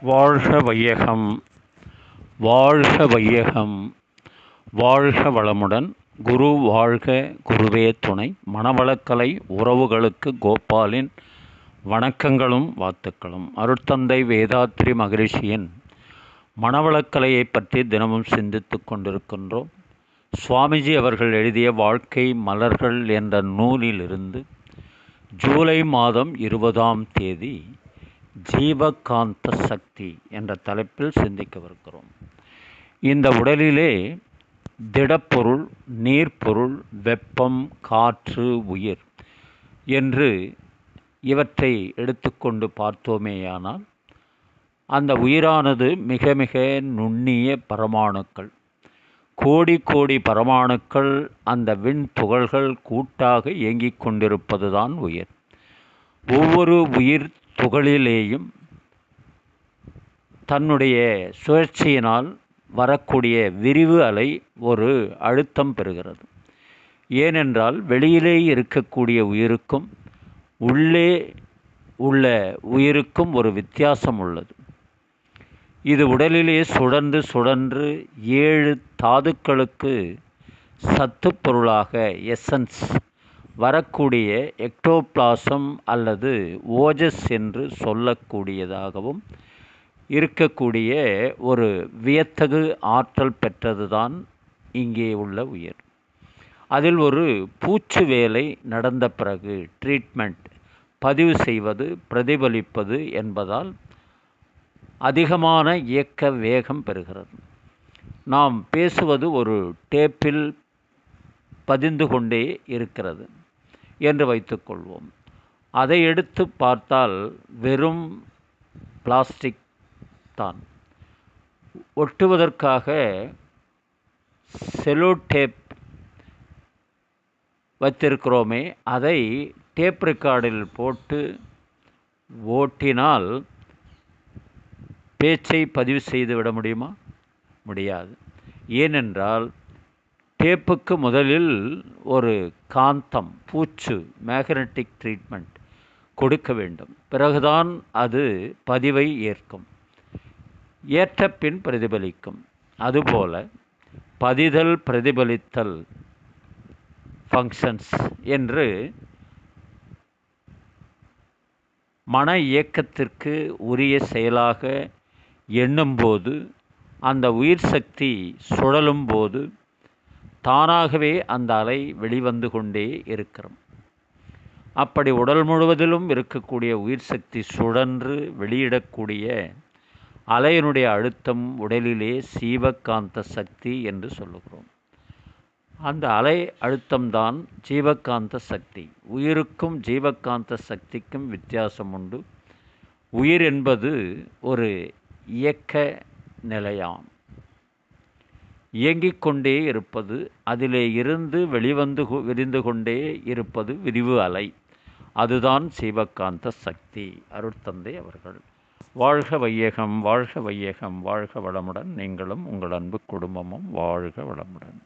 வாழ்க வையகம், வாழ்க வையகம், வாழ்க வளமுடன். குரு வாழ்க, குருவே துணை. மனவளக்கலை உறவுகளுக்கு கோபாலின் வணக்கங்களும் வாழ்த்துக்களும். அருட்தந்தை வேதாத்ரி மகரிஷியின் மனவளக்கலையை பற்றி தினமும் சிந்தித்து கொண்டிருக்கின்றோம். சுவாமிஜி அவர்கள் எழுதிய வாழ்க்கை மலர்கள் என்ற நூலிலிருந்து ஜூலை மாதம் 20ஆம் தேதி ஜீவகாந்த சக்தி என்ற தலைப்பில் சிந்திக்கவிருக்கிறோம். இந்த உடலிலே திடப்பொருள், நீர்ப்பொருள், வெப்பம், காற்று, உயிர் என்று இவற்றை எடுத்துக்கொண்டு பார்த்தோமேயானால் அந்த உயிரானது மிக மிக நுண்ணிய பரமாணுக்கள். கோடி கோடி பரமாணுக்கள், அந்த விண் துகள்கள் கூட்டாக இயங்கிக் கொண்டிருப்பதுதான் உயிர். ஒவ்வொரு உயிர் துகளிலேயும் தன்னுடைய சுழற்சியினால் வரக்கூடிய விரிவு அலை ஒரு அழுத்தம் பெறுகிறது. ஏனென்றால் வெளியிலே இருக்கக்கூடிய உயிருக்கும் உள்ளே உள்ள உயிருக்கும் ஒரு வித்தியாசம் உள்ளது. இது உடலிலே சுழன்று சுழன்று 7 தாதுக்களுக்கு சத்துப் பொருளாக எசன்ஸ் வரக்கூடிய எக்டோபிளாசம் அல்லது ஓஜஸ் என்று சொல்லக்கூடியதாகவும் இருக்கக்கூடிய ஒரு வியத்தகு ஆற்றல் பெற்றதுதான் இங்கே உள்ள உயிர். அதில் ஒரு பூச்சு வேலை நடந்த பிறகு ட்ரீட்மெண்ட் பதிவு செய்வது, பிரதிபலிப்பது என்பதால் அதிகமான இயக்க வேகம் பெறுகிறது. நாம் பேசுவது ஒரு டேப்பில் பதிந்து கொண்டே இருக்கிறது என்று வைத்துக்கொள்வோம். அதை எடுத்து பார்த்தால் வெறும் பிளாஸ்டிக் தான். ஒட்டுவதற்காக செலோ டேப் வைத்திருக்கிறோமே, அதை டேப் ரெக்கார்டில் போட்டு ஓட்டினால் பேச்சை பதிவு செய்து விட முடியுமா? முடியாது. ஏனென்றால் டேப்புக்கு முதலில் ஒரு காந்தம், பூச்சு, மேக்னட்டிக் ட்ரீட்மெண்ட் கொடுக்க வேண்டும். பிறகுதான் அது பதிவை ஏற்கும். ஏற்ற பின் பிரதிபலிக்கும். அதுபோல பதிதல், பிரதிபலித்தல் ஃபங்க்ஷன்ஸ் என்று மன இயக்கத்திற்கு உரிய செயலாக எண்ணும்போது, அந்த உயிர் சக்தி சுழலும்போது தானாகவே அந்த அலை வெளிவந்து கொண்டே இருக்கிறோம். அப்படி உடல் முழுவதிலும் இருக்கக்கூடிய உயிர் சக்தி சுழன்று வெளியிடக்கூடிய அலையினுடைய அழுத்தம் உடலிலே ஜீவகாந்த சக்தி என்று சொல்லுகிறோம். அந்த அலை அழுத்தம்தான் ஜீவகாந்த சக்தி. உயிருக்கும் ஜீவகாந்த சக்திக்கும் வித்தியாசம் உண்டு. உயிர் என்பது ஒரு இயக்க நிலையாம், இயங்கிக் கொண்டே இருப்பது. அதிலே இருந்து வெளிவந்து விரிந்து கொண்டே இருப்பது விரிவு அலை. அதுதான் ஜீவகாந்த சக்தி. அருட்தந்தை அவர்கள். வாழ்க வையகம், வாழ்க வையகம், வாழ்க வளமுடன். நீங்களும் உங்கள் அன்பு குடும்பமும் வாழ்க வளமுடன்.